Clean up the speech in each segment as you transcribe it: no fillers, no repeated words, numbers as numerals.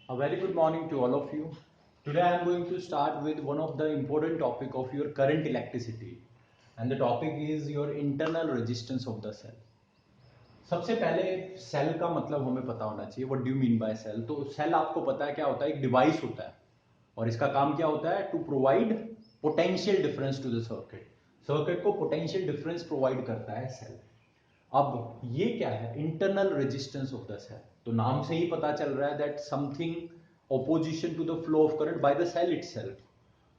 A very good morning to all of you. Today I am going to start with one of the important topic of your current electricity, and the topic is your internal resistance of the cell. सबसे पहले cell का मतलब हमें पता होना चाहिए. What do you mean by cell? तो cell आपको पता है क्या होता है? एक डिवाइस होता है और इसका काम क्या होता है? To provide potential difference to the circuit. Circuit को पोटेंशियल डिफरेंस प्रोवाइड करता है सेल. अब ये क्या है? Internal resistance of the cell. तो नाम से ही पता चल रहा है that something opposition to the flow of current by the cell itself.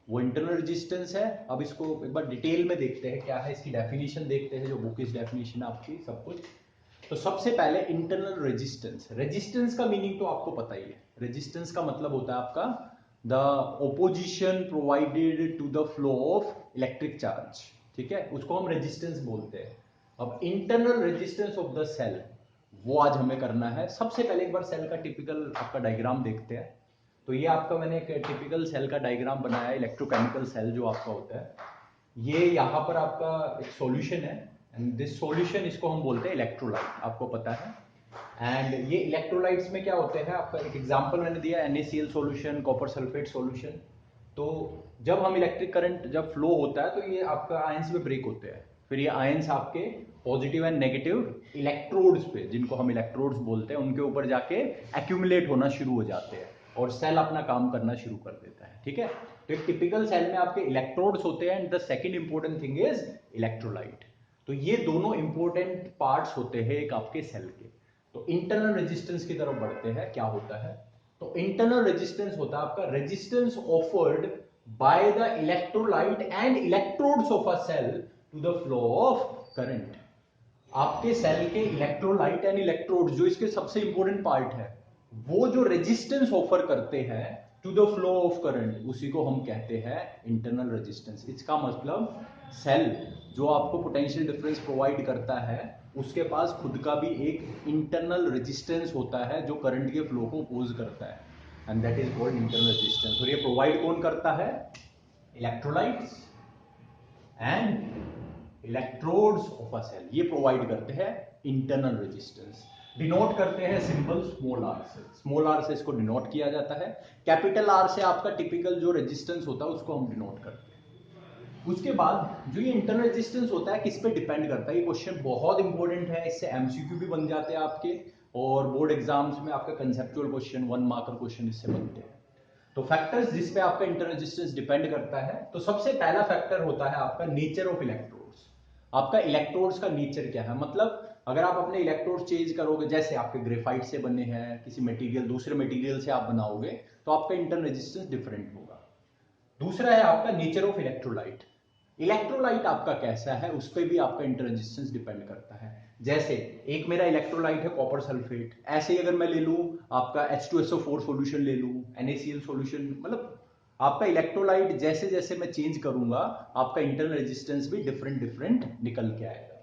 वो इंटरनल रेजिस्टेंस है. अब इसको एक बार डिटेल में देखते हैं क्या है, इसकी डेफिनेशन देखते हैं, जो बुक इस डेफिनेशन आपकी सब कुछ. तो सबसे पहले इंटरनल रेजिस्टेंस. रेजिस्टेंस का मीनिंग तो आपको पता ही है. रेजिस्टेंस का मतलब होता है आपका the opposition provided to the flow of electric charge. ठीक है, उसको हम रेजिस्टेंस बोलते हैं. अब internal resistance of the cell वो आज हमें करना है. सबसे पहले एक बार सेल का टिपिकल आपका डायग्राम देखते हैं. तो ये आपका मैंने एक टिपिकल सेल का डायग्राम बनाया है. इलेक्ट्रोकेमिकल सेल जो आपका होता है, ये यहाँ पर आपका एक सॉल्यूशन है एंड दिस सॉल्यूशन, इसको हम बोलते हैं इलेक्ट्रोलाइट. आपको पता है. एंड ये इलेक्ट्रोलाइट्स में क्या होते हैं, आपका एक एग्जांपल मैंने दिया NaCl solution, copper sulphate solution. तो जब हम इलेक्ट्रिक करंट जब फ्लो होता है तो ये आपका आयंस में ब्रेक होते हैं. फिर ये आयंस आपके पॉजिटिव एंड नेगेटिव इलेक्ट्रोड्स पे, जिनको हम इलेक्ट्रोड्स बोलते हैं, उनके ऊपर जाके एक्यूमुलेट होना शुरू हो जाते हैं और सेल अपना काम करना शुरू कर देता है. ठीक है, तो एक टिपिकल सेल में आपके इलेक्ट्रोड्स होते हैं and the second important thing is electrolyte. तो ये दोनों इंपॉर्टेंट पार्ट्स होते हैं एक आपके सेल के. तो इंटरनल रेजिस्टेंस की तरफ बढ़ते हैं. क्या होता है? तो इंटरनल रेजिस्टेंस होता है आपका resistance offered by the electrolyte and electrodes of a cell to the flow of current. आपके सेल के इलेक्ट्रोलाइट एंड इलेक्ट्रोड, जो इसके सबसे इंपॉर्टेंट पार्ट है, वो जो रेजिस्टेंस ऑफर करते हैं to the flow of current, उसी को हम कहते हैं इंटरनल रेजिस्टेंस. इसका मतलब सेल जो आपको पोटेंशियल डिफरेंस प्रोवाइड करता है, उसके पास खुद का भी एक इंटरनल रेजिस्टेंस होता है जो करंट के फ्लो को अपोज करता है, and that is called internal resistance. और ये प्रोवाइड कौन करता है? Electrolytes and electrodes of a cell. ये प्रोवाइड करते हैं इंटरनल रेजिस्टेंस. डिनोट करते हैं सिंबल स्मॉल आर से. स्मॉल आर से इसको डिनोट किया जाता है. कैपिटल आर से आपका टिपिकल जो रेजिस्टेंस होता है उसको हम डिनोट करते हैं. उसके बाद जो ये इंटरनल रेजिस्टेंस होता है किस पे डिपेंड करता है? ये क्वेश्चन बहुत इंपॉर्टेंट है. इससे एमसीक्यू भी बन जाते हैं आपके, और बोर्ड एग्जाम्स में आपका कंसेप्चुअल क्वेश्चन, 1 मार्कर क्वेश्चन इससे बनते हैं. तो फैक्टर्स जिस पे आपका इंटरनल रेजिस्टेंस डिपेंड करता है, तो सबसे पहला फैक्टर होता है आपका नेचर ऑफ इलेक्ट्रोड्स. आपका इलेक्ट्रोड्स का नेचर क्या है? मतलब अगर आप अपने इलेक्ट्रोड्स चेंज करोगे, जैसे आपके ग्रेफाइट से बने हैं, किसी मटेरियल दूसरे मटेरियल से आप बनाओगे, तो आपका इंटरनल रेजिस्टेंस डिफरेंट होगा. दूसरा है आपका नेचर ऑफ इलेक्ट्रोलाइट. इलेक्ट्रोलाइट आपका कैसा है, उस पर भी आपका इंटरनल रेजिस्टेंस डिपेंड करता है. जैसे एक मेरा इलेक्ट्रोलाइट है कॉपर सल्फेट, ऐसे ही अगर मैं ले लूं आपका H2SO4 सॉल्यूशन ले लूं, NaCl सॉल्यूशन, मतलब आपका इलेक्ट्रोलाइट जैसे जैसे मैं चेंज करूंगा, आपका इंटरनल रेजिस्टेंस भी डिफरेंट डिफरेंट निकल के आएगा.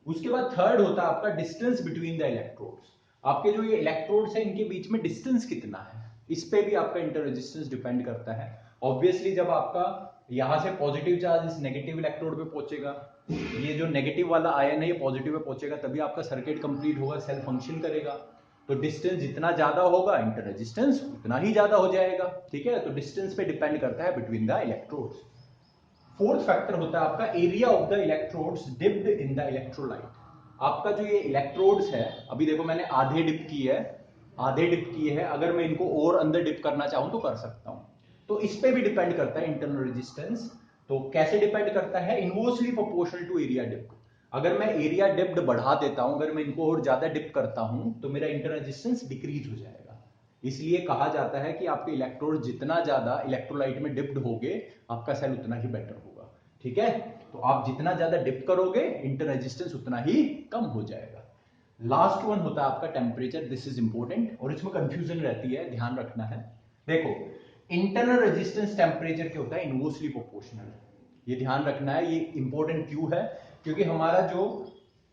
उसके बाद थर्ड होता है आपका डिस्टेंस बिटवीन द इलेक्ट्रोड्स. आपके जो ये इलेक्ट्रोड्स है, इनके बीच में डिस्टेंस कितना है, इस पे भी आपका इंटरनल रेजिस्टेंस डिपेंड करता है. ऑब्वियसली जब आपका यहां से पॉजिटिव चार्ज इस नेगेटिव इलेक्ट्रोड पे पहुंचेगा, ये जो नेगेटिव वाला आयन है ये पॉजिटिव पे पहुंचेगा, तभी आपका सर्किट कंप्लीट होगा, सेल फंक्शन करेगा. तो डिस्टेंस जितना ज्यादा होगा, इंटरनल रेजिस्टेंस उतना ही ज्यादा हो जाएगा. ठीक है, तो डिस्टेंस पे डिपेंड करता है between the electrodes. Fourth factor होता है आपका area of the electrodes dipped in the electrolyte. आपका जो ये इलेक्ट्रोड्स है, अभी देखो मैंने आधे डिप की है, आधे डिप की है, अगर मैं इनको और अंदर डिप करना चाहूं तो कर सकता हूं. तो इस पे भी डिपेंड करता है इंटरनल रेजिस्टेंस. तो कैसे डिपेंड करता है? Inversely proportional to area dipped. अगर मैं एरिया डिप्ड बढ़ा देता हूं, अगर मैं इनको और ज्यादा डिप करता हूं, तो मेरा इंटरनल रेजिस्टेंस डिक्रीज हो जाएगा. इसलिए कहा जाता है कि आपके इलेक्ट्रोड जितना ज्यादा इलेक्ट्रोलाइट में डिप्ड होगे, आपका सेल उतना ही बेटर होगा. ठीक है, तो आप जितना ज्यादा डिप करोगे, इंटरनल रेजिस्टेंस उतना ही कम हो जाएगा. लास्ट वन होता है आपका टेम्परेचर. दिस इज इंपॉर्टेंट और इसमें कंफ्यूजन रहती है, ध्यान रखना है. देखो, इंटरनल रेजिस्टेंस टेम्परेचर क्या होता है? Inversely proportional. ये ध्यान रखना है. ये इंपॉर्टेंट क्यों है? क्योंकि हमारा जो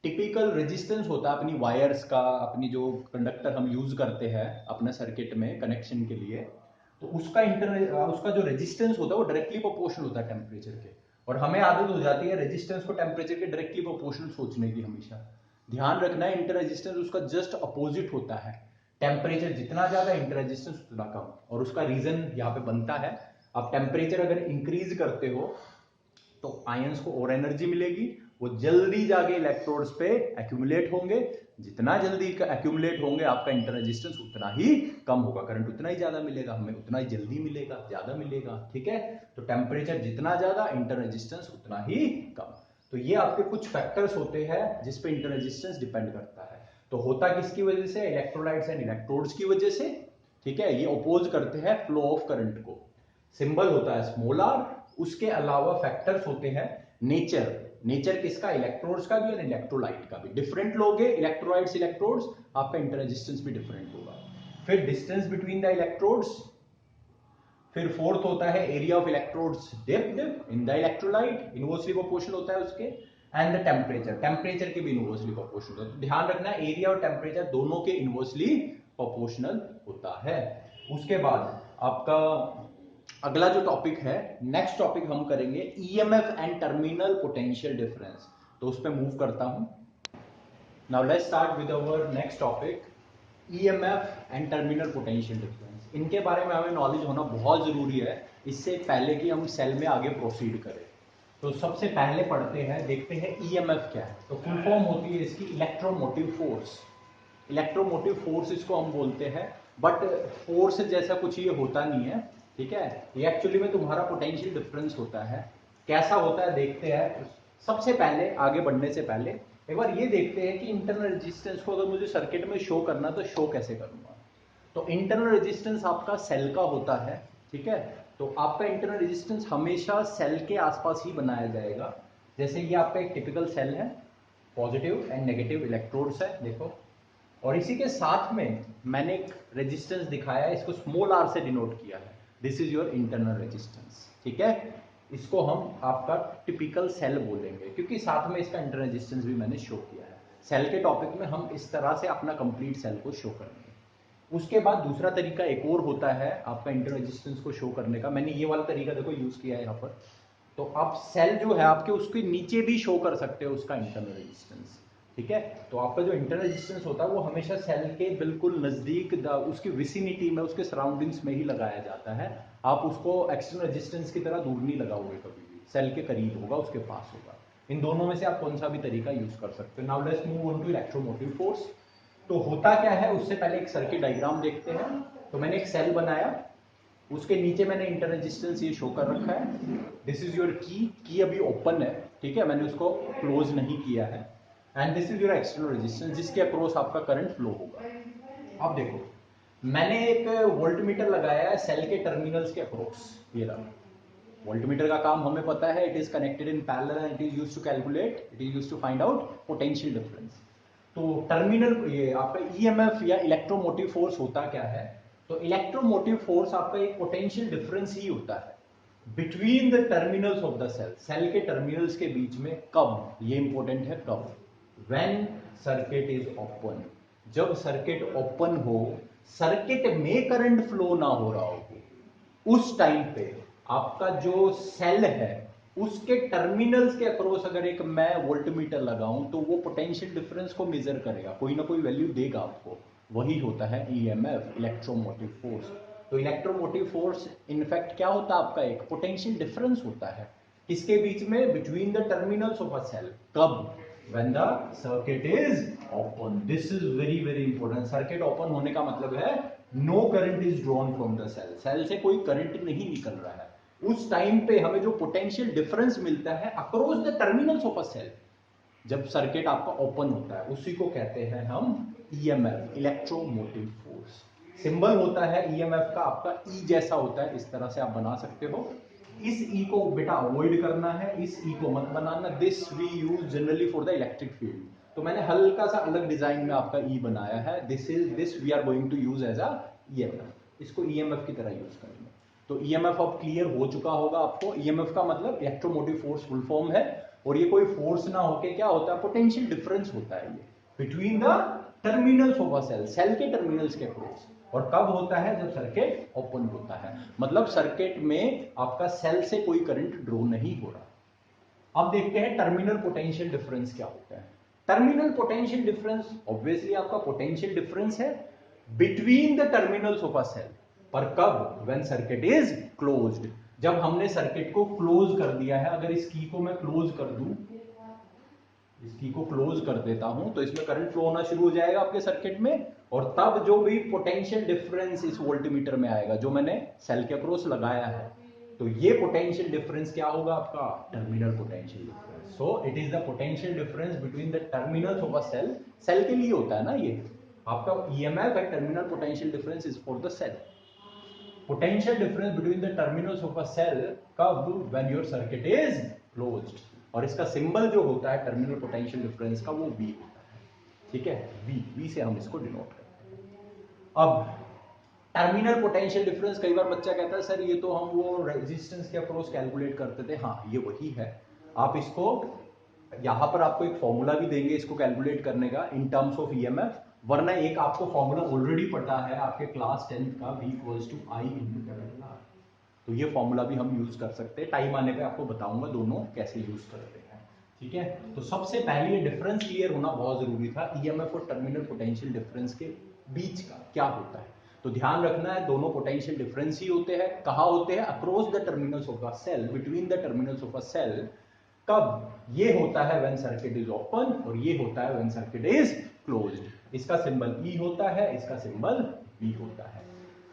टिपिकल रेजिस्टेंस होता है अपनी वायर्स का, अपनी जो कंडक्टर हम यूज करते हैं अपने सर्किट में कनेक्शन के लिए, तो उसका जो रेजिस्टेंस होता है वो डायरेक्टली प्रोपोर्शनल होता है टेम्परेचर के. और हमें आदत हो जाती है रेजिस्टेंस को टेम्परेचर के डायरेक्टली प्रोपोर्शनल सोचने की हमेशा. ध्यान रखना है, इंटर रेजिस्टेंस उसका जस्ट अपोजिट होता है. टेम्परेचर जितना ज्यादा इंटर रेजिस्टेंस उतना कम, और उसका रीजन यहाँ पे बनता है, आप टेम्परेचर अगर इंक्रीज करते हो तो आयंस को और एनर्जी मिलेगी, वो जल्दी जाके इलेक्ट्रोड्स पे एक्यूमुलेट होंगे, जितना जल्दी एक्यूमुलेट होंगे आपका इंटर रेजिस्टेंस उतना ही कम होगा, करंट उतना ही ज्यादा मिलेगा, हमें उतना ही जल्दी मिलेगा, ज्यादा मिलेगा, ठीक है। तो टेम्परेचर जितना ज्यादा इंटर रेजिस्टेंस उतना ही कम। तो ये आपके कुछ फैक्टर्स होते हैं जिसपे इंटर रेजिस्टेंस डिपेंड करता है। तो होता किसकी वजह से, इलेक्ट्रोलाइट्स एंड इलेक्ट्रोड्स की वजह से, ठीक है। ये अपोज करते हैं फ्लो ऑफ करंट को, सिंबल होता है स्मॉल आर। उसके अलावा फैक्टर्स होते हैं नेचर, नेचर किसका, इलेक्ट्रोड्स का भी और इलेक्ट्रोलाइट का भी। डिफरेंट लोगे इलेक्ट्रोलाइट्स इलेक्ट्रोड्स, आपका इंटर रेजिस्टेंस भी डिफरेंट होगा। फिर डिस्टेंस बिटवीन द इलेक्ट्रोड्स, फिर फोर्थ होता है area of electrodes dipped in the electrolyte, inversely proportional होता है उसके, एंड द टेम्परेचर, टेम्परेचर के भी इनवर्सली प्रोपोर्शनल होता है। तो ध्यान रखना एरिया और टेम्परेचर दोनों के इनवर्सली प्रोपोर्शनल होता है। उसके बाद आपका अगला जो टॉपिक है, नेक्स्ट टॉपिक हम करेंगे EMF and terminal potential difference. तो उस पर मूव करता हूं। Now let's start with our next topic, EMF and terminal potential difference. इनके बारे में हमें नॉलेज होना बहुत जरूरी है, इससे पहले कि हम सेल में आगे प्रोसीड करें। तो सबसे पहले पढ़ते हैं, देखते हैं ईएमएफ क्या है। तो फुल फॉर्म होती है इसकी इलेक्ट्रोमोटिव फोर्स। इलेक्ट्रोमोटिव फोर्स इसको हम बोलते हैं, बट फोर्स जैसा कुछ ये होता नहीं है, ठीक है। ये एक्चुअली में तुम्हारा पोटेंशियल डिफरेंस होता है। कैसा होता है देखते हैं। सबसे पहले आगे बढ़ने से पहले एक बार ये देखते हैं कि इंटरनल रेजिस्टेंस को अगर मुझे सर्किट में शो करना तो शो कैसे करूंगा। तो इंटरनल रेजिस्टेंस आपका सेल का होता है, ठीक है। तो आपका इंटरनल रेजिस्टेंस हमेशा सेल के आसपास ही बनाया जाएगा। जैसे ये आपका एक टिपिकल सेल है, पॉजिटिव एंड नेगेटिव इलेक्ट्रोड्स है, देखो। और इसी के साथ में मैंने एक रेजिस्टेंस दिखाया है, इसको स्मॉल आर से डिनोट किया है, this is your internal resistance, ठीक है। इसको हम आपका टिपिकल सेल बोलेंगे, क्योंकि साथ में इसका इंटरनल रेजिस्टेंस भी मैंने शो किया है। सेल के टॉपिक में हम इस तरह से अपना कंप्लीट सेल को शो करेंगे। उसके बाद दूसरा तरीका एक और होता है आपका इंटरनल रेजिस्टेंस को शो करने का, मैंने ये वाला तरीका देखो यूज किया है यहाँ पर। तो आप सेल जो है आपके उसके नीचे भी शो कर सकते हो उसका इंटरनल रेजिस्टेंस, ठीक है। तो आपका जो इंटरनल रेजिस्टेंस होता है वो हमेशा सेल के बिल्कुल नजदीक, उसकी विसिनिटी में, उसके सराउंडिंग्स में ही लगाया जाता है। आप उसको एक्सटर्नल रेजिस्टेंस की तरह दूर नहीं लगाओगे कभी भी, सेल के करीब होगा, उसके पास होगा। इन दोनों में से आप कौन सा भी तरीका यूज कर सकते हो। Now let's move on to electromotive force. तो होता क्या है, उससे पहले एक सर्किट डायग्राम देखते हैं। तो मैंने एक सेल बनाया, उसके नीचे मैंने इंटर रेजिस्टेंस ये शो कर रखा है, दिस इज योर की अभी ओपन है, ठीक है, मैंने उसको क्लोज नहीं किया है। And this is your external resistance जिसके अक्रॉस आपका करंट फ्लो होगा। अब देखो, मैंने एक वोल्टमीटर लगाया है सेल के टर्मिनल्स के अक्रॉस, ये रहा। वोल्टमीटर का काम हमें पता है, it is connected in parallel and it is used to calculate, it is used to find out potential difference. तो टर्मिनल, ये आपका ईएमएफ या इलेक्ट्रोमोटिव फोर्स होता क्या है। तो इलेक्ट्रोमोटिव फोर्स आपका एक पोटेंशियल डिफरेंस ही होता है between the terminals of the cell, cell के टर्मिनल्स के बीच में। कब, ये इंपॉर्टेंट है, कब, व्हेन सर्किट इज ओपन, जब सर्किट ओपन हो, सर्किट में करंट फ्लो ना हो रहा हो, उस टाइम पे आपका जो सेल है उसके टर्मिनल्स के अक्रॉस अगर एक मैं वोल्टमीटर लगाऊं तो वो पोटेंशियल डिफरेंस को मेजर करेगा, कोई ना कोई वैल्यू देगा आपको, वही होता है ईएमएफ, इलेक्ट्रोमोटिव फोर्स। तो इलेक्ट्रोमोटिव फोर्स इनफैक्ट क्या होता है आपका, एक पोटेंशियल डिफरेंस होता है किसके बीच में, between the terminals of a cell. कब, when the circuit is open, this is very very important। Circuit open होने का मतलब है no current is drawn from the cell, cell से कोई करंट नहीं निकल रहा है। उस टाइम पे हमें जो पोटेंशियल डिफरेंस मिलता है across the terminals of a cell, जब सर्किट आपका ओपन होता है, उसी को कहते हैं हम ईएमएफ, इलेक्ट्रोमोटिव फोर्स। सिंबल होता है ईएमएफ का आपका ई जैसा होता है, इस तरह से आप बना सकते हो। इस ई को बेटा अवॉइड करना है, इस ई को मत बनाना। This we use generally for the electric field, तो मैंने हल्का सा अलग डिजाइन में आपका ई बनाया है। This we are going to use as a EMF, इसको ईएमएफ की तरह यूज करेंगे। तो ईएमएफ अब क्लियर हो चुका होगा आपको। ईएमएफ का मतलब इलेक्ट्रोमोटिव फोर्स फुल फॉर्म है, और ये कोई फोर्स ना होके क्या होता है, पोटेंशियल डिफरेंस होता है ये between the terminals of a cell, cell के टर्मिनल्स के अक्रॉस। और कब होता है, जब सर्किट ओपन होता है, मतलब सर्किट में आपका सेल से कोई करंट ड्रॉ नहीं हो रहा। अब देखते हैं टर्मिनल पोटेंशियल डिफरेंस क्या होता है। टर्मिनल पोटेंशियल डिफरेंस ऑब्वियसली आपका पोटेंशियल डिफरेंस है between the terminals of a cell. पर कब? व्हेन सर्किट इज क्लोज्ड, जब हमने सर्किट को क्लोज कर दिया है। अगर इस की को मैं क्लोज कर दूं, इस की को क्लोज कर देता हूं, तो इसमें करंट फ्लो होना शुरू हो जाएगा आपके सर्किट में, और तब जो भी पोटेंशियल डिफरेंस इस वोल्टमीटर में आएगा जो मैंने सेल के अक्रॉस लगाया है, तो ये पोटेंशियल डिफरेंस क्या होगा आपका? Terminal potential difference. So it is the potential difference between the terminals of a cell. Cell के लिए होता है ना ये आपका ईएमएफ है, terminal potential difference is for the cell. Potential difference between the terminals of a cell कब? When your circuit is closed. और इसका सिंबल जो होता है टर्मिनल पोटेंशियल डिफरेंस का, वो V होता है। ठीक है, V से हम इसको डिनोट करते हैं। अब टर्मिनल पोटेंशियल डिफरेंस, कई बार बच्चा कहता है सर ये तो हम वो रेजिस्टेंस के अक्रॉस कैलकुलेट करते थे। हाँ, ये वही है। आप इसको यहां पर आपको एक फॉर्मूला भी देंगे इसको कैलकुलेट करने का इन टर्म्स ऑफ ईएमएफ, वरना एक आपको फॉर्मूला ऑलरेडी पता है आपके क्लास 10th का, V equals to I into capital R। तो ये फॉर्मूला भी हम यूज कर सकते हैं। टाइम आने पे आपको बताऊंगा दोनों कैसे यूज करते हैं। ठीक है, तो सबसे पहले ये डिफरेंस क्लियर होना बहुत जरूरी था, ईएमएफ और टर्मिनल पोटेंशियल डिफरेंस के बीच का क्या होता है। तो ध्यान रखना है, दोनों पोटेंशियल डिफरेंस ही होते हैं। कहाँ होते हैं? Across the terminals of a cell, between the terminals of a cell. कब? ये होता है व्हेन सर्किट इज ओपन, और ये होता है व्हेन सर्किट इज क्लोज्ड। इसका सिंबल E होता है, इसका सिंबल V होता है।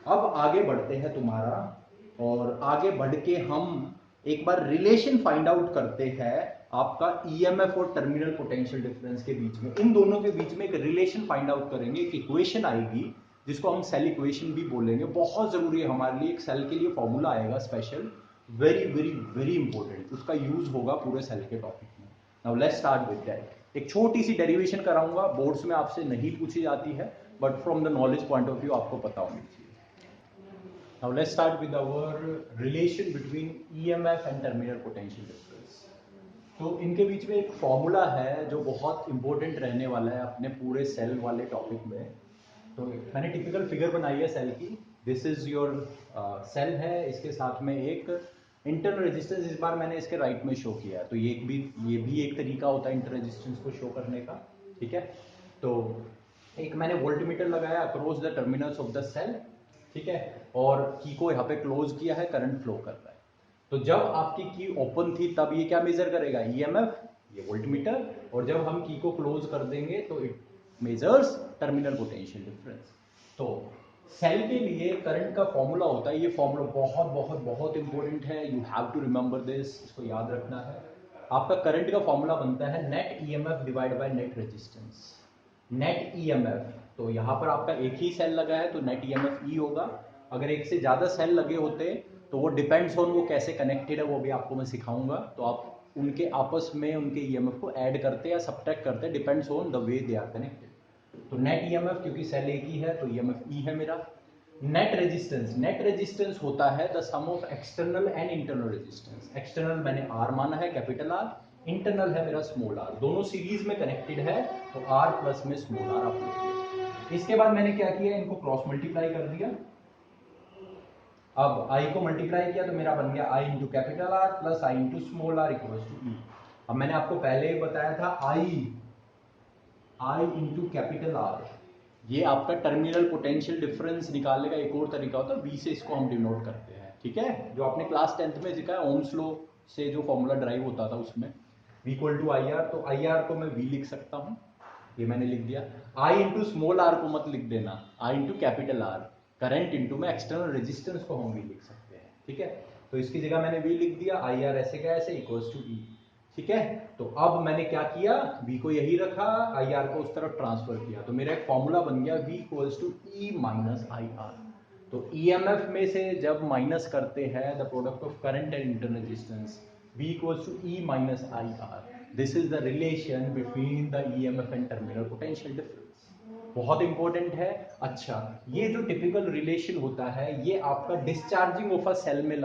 अब आगे बढ़ते हैं तुम्हारा, और आगे बढ़ के हम एक बार रिलेशन फाइंड आउट करते हैं आपका ईएमएफ और टर्मिनल पोटेंशियल डिफरेंस के बीच में। इन दोनों के बीच में एक रिलेशन फाइंड आउट करेंगे, एक इक्वेशन आएगी जिसको हम सेल इक्वेशन भी बोलेंगे। बहुत जरूरी है हमारे लिए, एक सेल के लिए फॉर्मूला आएगा special, very very very important, उसका यूज होगा पूरे सेल के टॉपिक में। Now let's start with that. एक छोटी सी डेरिवेशन कराऊंगा, बोर्ड्स में आपसे नहीं पूछी जाती है, but from the knowledge point of view आपको पता होनी चाहिए। Now let's start with our relation between EMF and terminal potential difference. तो इनके बीच में एक फॉर्मूला है जो बहुत इंपॉर्टेंट रहने वाला है अपने पूरे सेल वाले टॉपिक में। तो मैंने टिपिकल फिगर बनाई है सेल की। दिस इज योर सेल है, इसके साथ में एक इंटरनल रेजिस्टेंस, इस बार मैंने इसके राइट में शो किया है। तो ये भी एक तरीका होता है इंटर रेजिस्टेंस को शो करने का। ठीक है, तो एक मैंने वोल्टमीटर लगाया across the terminals of the cell. ठीक है, और की को यहाँ पे क्लोज किया है, करंट फ्लो कर रहा है। तो जब आपकी की ओपन थी तब ये क्या मेजर करेगा? ईएमएफ, ये वोल्टमीटर। और जब हम की को क्लोज कर देंगे तो it measures terminal potential difference. तो सेल के लिए करंट का फॉर्मूला होता है, ये फॉर्मूला बहुत बहुत बहुत इंपॉर्टेंट है, you have to remember this, इसको याद रखना है। आपका करंट का फॉर्मूला बनता है net EMF divide by net resistance. Net EMF, तो यहां पर आपका एक ही सेल लगा है तो नेट ईएमएफ E होगा। अगर एक से ज्यादा सेल लगे होते तो वो डिपेंड्स ऑन वो कैसे कनेक्टेड है, वो भी आपको मैं सिखाऊंगा। तो आप उनके आपस में उनके ईएमएफ को ऐड करते या सब्ट्रैक्ट करते, depends on the way they are connected. तो नेट ईएमएफ, क्योंकि सेल एक ही है तो ईएमएफ E है मेरा। नेट रेजिस्टेंस, नेट रेजिस्टेंस होता है the sum of external and internal resistance. External मैंने R माना है, कैपिटल R, इंटरनल है मेरा स्मॉल r, दोनों सीरीज में कनेक्टेड है तो r प्लस में स्मॉल r आप लिखिए। इसके बाद मैंने क्या किया, इनको क्रॉस मल्टीप्लाई कर दिया। अब i को मल्टीप्लाई किया तो मेरा बन गया i into capital R plus i into small r equals to E। अब मैंने आपको पहले बताया था i इंटू कैपिटल R, ये आपका टर्मिनल पोटेंशियल डिफरेंस निकालने का एक और तरीका होता है, V से इसको हम डिनोट करते हैं। ठीक है, जो आपने क्लास 10th में सीखा है ओम्स लॉ से जो फॉर्मूला ड्राइव होता था उसमें V equal to I R, तो आई आर को मैं V लिख सकता हूं, ये मैंने लिख दिया। I इंटू स्मॉल r को मत लिख देना, I into capital R, current into में एक्सटर्नल रेजिस्टेंस को हम V लिख सकते हैं। ठीक है, तो इसकी जगह मैंने V लिख दिया, आई आर ऐसे का ऐसे इक्वल्स टू E। ठीक है, तो अब मैंने क्या किया, V को यही रखा, आई आर को उस तरफ ट्रांसफर किया, तो मेरा एक फॉर्मूला बन गया V equals to E minus I R. तो ईएमएफ में से जब माइनस करते हैं the product of current and internal resistance, V equals to E minus IR. This is the relation between the EMF and terminal potential difference. बहुत important है। अच्छा, ये जो टिपिकल रिलेशन होता है ये आपका डिस्चार्जिंग ऑफ अ सेल में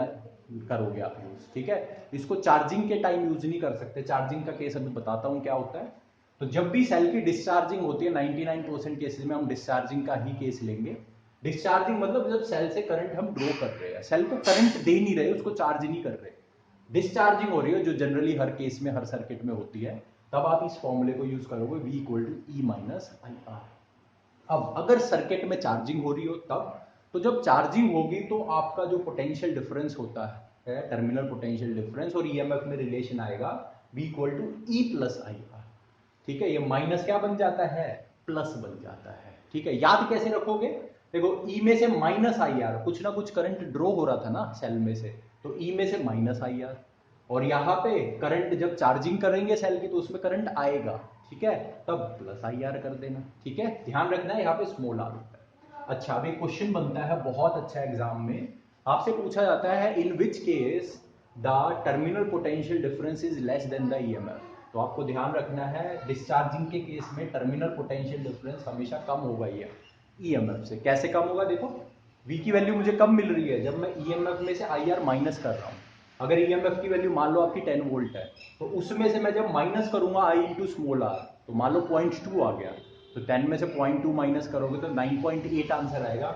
करोगे आप यूज। ठीक है, इसको चार्जिंग के टाइम यूज नहीं कर सकते। चार्जिंग का केस अभी बताता हूं क्या होता है। तो जब भी सेल की डिस्चार्जिंग होती है, 99% केसेस में हम डिस्चार्जिंग का ही केस लेंगे। डिस्चार्जिंग मतलब जब सेल से करंट हम ड्रॉ कर रहे हैं, सेल को करंट दे नहीं रहे, उसको चार्ज नहीं कर रहे, डिस्चार्जिंग हो रही है, जो जनरली हर केस में हर सर्किट में होती है, तब आप इस फॉर्मूले को यूज करोगे V equal to E minus I R. अब अगर सर्किट में चार्जिंग हो रही हो तब, तो जब चार्जिंग होगी तो आपका जो पोटेंशियल डिफरेंस होता है, टर्मिनल पोटेंशियल डिफरेंस और ईएमएफ में रिलेशन आएगा V equal to E plus I R. ठीक है, ये माइनस क्या बन जाता है, प्लस बन जाता है। ठीक है, याद कैसे रखोगे, देखो ई में से माइनस आई आर, कुछ ना कुछ करंट ड्रॉ हो रहा था ना सेल में से, तो ई में से माइनस आई आर, और यहाँ पे करंट जब चार्जिंग करेंगे सेल की तो उसमें करंट आएगा। ठीक है, तब प्लस आई आर कर देना। ठीक है, ध्यान रखना है यहाँ पे स्मॉल आर होता है। अच्छा, अभी क्वेश्चन बनता है बहुत अच्छा एग्जाम में, आपसे पूछा जाता है in which case the terminal potential difference is less than the EMF. तो आपको ध्यान रखना है डिस्चार्जिंग के केस में टर्मिनल पोटेंशियल डिफरेंस हमेशा कम होगा ईएमएफ से। कैसे कम होगा, देखो V की वैल्यू मुझे कम मिल रही है जब मैं ईएमएफ में से IR माइनस कर रहा हूं। अगर ईएमएफ की वैल्यू मान लो आपकी 10 वोल्ट है, तो उसमें से मैं जब माइनस करूंगा I इंटू स्मॉल आर, तो मान लो 0.2 आ गया, तो 10 में से 0.2 माइनस करोगे तो 9.8 आंसर आएगा,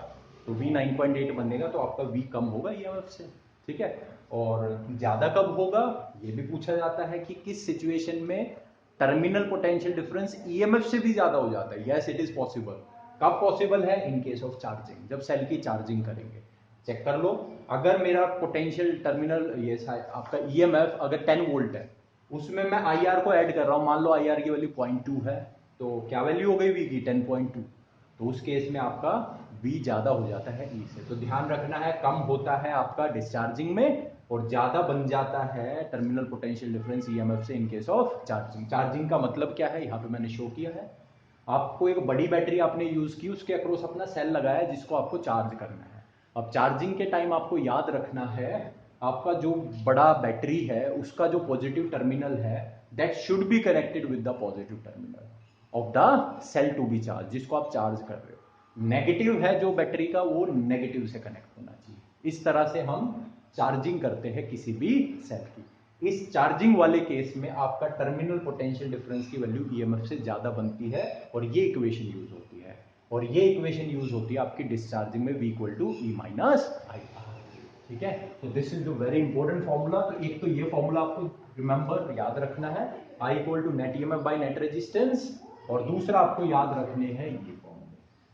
तो V 9.8 बनेगा, तो आपका V कम होगा ईएमएफ से। ठीक है, और ज्यादा कब होगा ये भी पूछा जाता है कि किस सिचुएशन में टर्मिनल पोटेंशियल डिफरेंस ईएमएफ से भी ज्यादा हो जाता है। Yes, it is possible. कब पॉसिबल है, इन केस ऑफ चार्जिंग, जब सेल की चार्जिंग करेंगे। चेक कर लो, अगर मेरा पोटेंशियल टर्मिनल ये आपका ईएमएफ अगर 10 वोल्ट है, उसमें मैं आईआर को ऐड कर रहा हूं, मान लो आईआर की वैल्यू 0.2 है, तो क्या वैल्यू हो गई वी की 10.2, तो उस केस में आपका वी ज्यादा हो जाता है ई से। तो ध्यान रखना है, कम होता है आपका डिस्चार्जिंग में और ज्यादा बन जाता है टर्मिनल पोटेंशियल डिफरेंस ईएमएफ से in case of charging. Charging का मतलब क्या है, यहाँ पे मैंने शो किया है, आपको एक बड़ी बैटरी आपने यूज की, उसके अक्रॉस अपना सेल लगाया जिसको आपको चार्ज करना है। अब चार्जिंग के टाइम आपको याद रखना है, आपका जो बड़ा बैटरी है उसका जो पॉजिटिव टर्मिनल है that should be connected with the positive terminal of the cell to be charge, जिसको आप चार्ज कर रहे हो। नेगेटिव है जो बैटरी का, वो नेगेटिव से कनेक्ट होना चाहिए। इस तरह से हम चार्जिंग करते हैं किसी भी सेल की। इस चार्जिंग वाले केस में आपका टर्मिनल पोटेंशियल डिफरेंस की वैल्यू ईएमएफ से ज्यादा बनती है, और ये इक्वेशन यूज होती है, और ये इक्वेशन यूज होती है आपकी डिस्चार्जिंग में V equal to E minus I R. ठीक है, तो this is the very important formula. तो एक तो ये फॉर्मूला आपको रिमेंबर याद रखना है, I equal to net EMF by net resistance, और दूसरा आपको याद रखने हैं ये फॉर्मूला।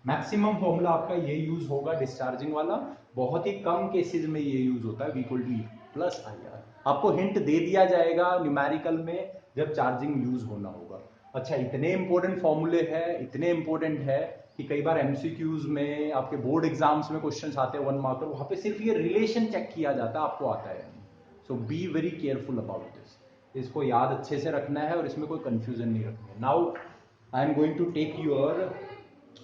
मैक्सिमम फॉर्मूला आपका ये यूज होगा डिस्चार्जिंग वाला, बहुत ही कम केसेस में ये यूज होता है V equal to E plus I R. आपको हिंट दे दिया जाएगा न्यूमेरिकल में जब चार्जिंग यूज होना होगा। अच्छा, इतने इंपॉर्टेंट फॉर्मूले हैं, इतने इंपॉर्टेंट है कि कई बार एमसीक्यूज में आपके बोर्ड एग्जाम्स में क्वेश्चंस आते हैं 1 मार्कर, वहां पे सिर्फ ये रिलेशन चेक किया जाता है आपको आता है। So be very careful about this, इसको याद अच्छे से रखना है और इसमें कोई कंफ्यूजन नहीं रखना है। Now I am going to take your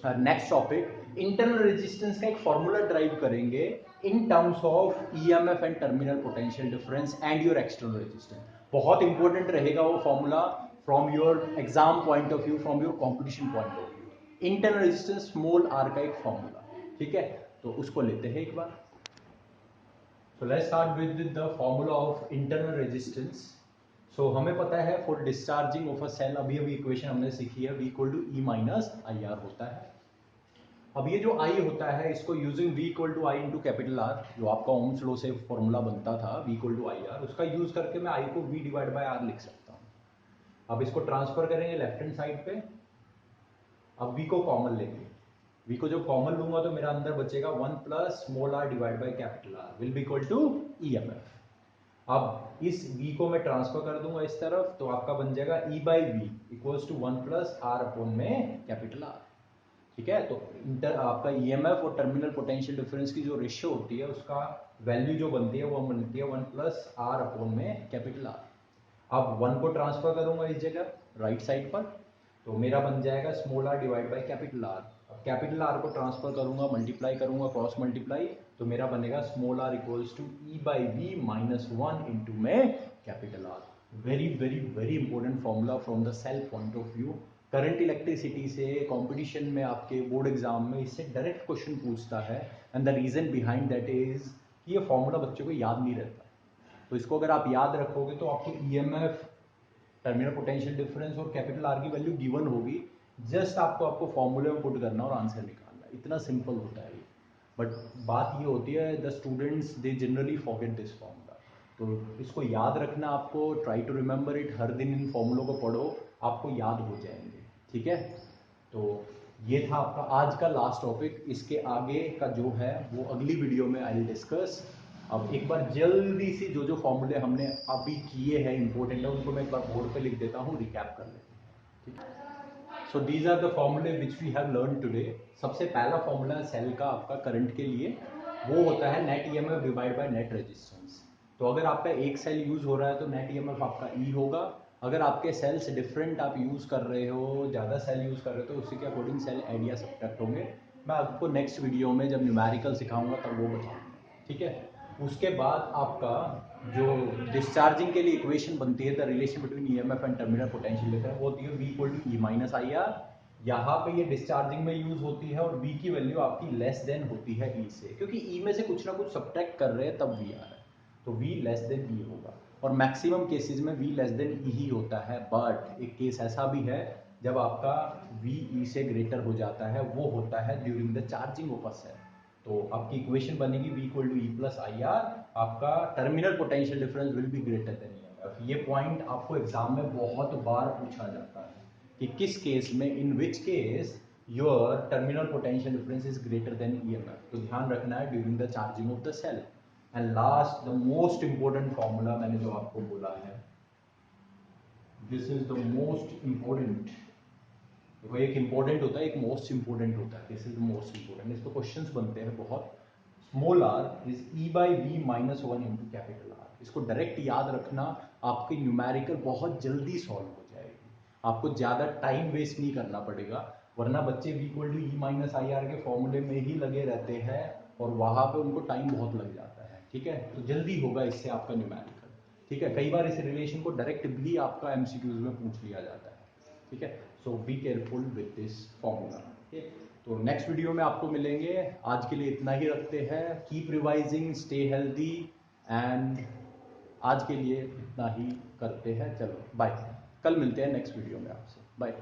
next topic, internal resistance का एक फॉर्मूला ड्राइव करेंगे in terms of EMF and terminal potential difference and your external resistance. बहुत इंपॉर्टेंट रहेगा वो formula from your exam point of view, from your competition point of view. Internal resistance small r का एक formula, ठीक है, तो उसको लेते हैं एक बार। So let's start with the formula of internal resistance. So हमें पता है for discharging of a cell, अभी इक्वेशन हमने सीखी है, V equal to E minus I R होता है। अब ये जो I होता है इसको using V equal to I into capital R, जो आपका ओम्स लॉ से फॉर्मूला बनता था V equal to I R, उसका यूज करके मैं I को V डिवाइड बाय R लिख सकता हूँ। अब इसको ट्रांसफर करेंगे लेफ्ट हैंड साइड पे, अब V को कॉमन लेंगे, V को जब कॉमन लूंगा तो मेरा अंदर बचेगा 1 plus small r divide by capital R will be equal to EMF। अब इस V को मैं ट्रांसफर कर दूंगा इस तरफ, तो आपका बन जाएगा E by V equals to 1 plus R upon में कैपिटल R। ठीक है, तो आपका EMF और टर्मिनल पोटेंशियल डिफरेंस की जो रेशियो होती है उसका वैल्यू जो बनती है वो बनती है 1 प्लस R अपॉन में कैपिटल R। अब 1 को ट्रांसफर करूंगा इस जगह राइट साइड पर, तो मेरा बन जाएगा small r divide by capital R। अब कैपिटल R को ट्रांसफर करूंगा, मल्टीप्लाई करूंगा, क्रॉस मल्टीप्लाई, तो मेरा बनेगा small r equals to E by V minus 1 into में capital R। Very very very important formula from the cell point of view. Current electricity से competition में आपके बोर्ड एग्जाम में इससे डायरेक्ट क्वेश्चन पूछता है, and the reason behind that is कि ये फॉर्मूला बच्चों को याद नहीं रहता। तो इसको अगर आप याद रखोगे तो आपको EMF, टर्मिनल पोटेंशियल डिफरेंस और कैपिटल R की वैल्यू गिवन होगी, जस्ट आपको फॉर्मूले में पुट करना और आंसर निकालना, इतना सिंपल होता है ये। बट बात ये होती है the students they generally forget this formula, तो इसको याद रखना आपको, ट्राई टू रिमेंबर इट, हर दिन इन फॉर्मूलों को पढ़ो, आपको याद हो जाएंगे। ठीक है, तो ये था आपका आज का लास्ट टॉपिक। इसके आगे का जो है वो अगली वीडियो में आई विल डिस्कस। अब एक बार जल्दी से जो जो फॉर्मूले हमने अभी किए हैं इंपॉर्टेंट है उनको मैं एक बार बोर्ड पे लिख देता हूँ, रिकैप कर लेते हैं, ठीक है। सो दीज आर द फॉर्मूले which we have learn today. सबसे पहला फॉर्मूला सेल का आपका करंट के लिए, वो होता है net EMF divide by net resistance. तो अगर आपका एक सेल यूज हो रहा है तो नेट ईएमएफ आपका ई होगा। अगर आपके सेल्स डिफरेंट आप यूज कर रहे हो, ज़्यादा सेल यूज कर रहे हो, तो उसी के अकॉर्डिंग सेल ऐड या सब्ट्रैक्ट होंगे। मैं आपको नेक्स्ट वीडियो में जब न्यूमेरिकल सिखाऊंगा तब वो बताऊंगा, ठीक है। उसके बाद आपका जो डिस्चार्जिंग के लिए इक्वेशन बनती है, the relation between EMF and terminal potential लेते हैं, वो होती है V equal to E minus I R. यहाँ पे ये डिस्चार्जिंग में यूज होती है और V की वैल्यू आपकी लेस देन होती है E से, क्योंकि E में से कुछ ना कुछ सब्ट्रैक्ट कर रहे हैं तब V आ रहा है, तो V लेस देन E होगा। और मैक्सिमम केसेस में V लेस देन E ही होता है, बट एक केस ऐसा भी है जब आपका V E से ग्रेटर हो जाता है, वो होता है during the charging of a cell. तो आपकी इक्वेशन बनेगी V equal to E plus I R, आपका terminal potential difference will be greater than EMF. ये पॉइंट आपको एग्जाम में बहुत बार पूछा जाता है कि किस केस में, in which case your terminal potential difference is greater than EMF. तो ध्यान रखना है during the charging of the cell. And last the most important formula मैंने जो आपको बोला है, this is the most important. देखो एक इंपॉर्टेंट होता है, एक मोस्ट इंपॉर्टेंट होता है, this is the most important. इस पर क्वेश्चंस बनते हैं बहुत। Small r is E by V minus one into capital r. इसको डायरेक्ट याद रखना, आपकी न्यूमेरिकल बहुत जल्दी सॉल्व हो जाएगी, आपको ज़्यादा टाइम वेस्ट नहीं करना पड़ेगा। वरना बच्चे v equal to E minus I R के फॉर्मूले में ही लगे रहते हैं और वहाँ पे उनको टाइम बहुत लग जाता है, ठीक है। तो जल्दी होगा इससे आपका न्यूमेरिकल, ठीक है। कई बार इस रिलेशन को डायरेक्ट भी आपका एमसीक्यूज में पूछ लिया जाता है, ठीक है। So be careful with this formula, ठीक है। तो नेक्स्ट वीडियो में आपको मिलेंगे। आज के लिए इतना ही रखते हैं। Keep revising, stay healthy, and आज के लिए इतना ही करते हैं। चलो बाय, कल मिलते हैं नेक्स्ट वीडियो में आपसे। बाय।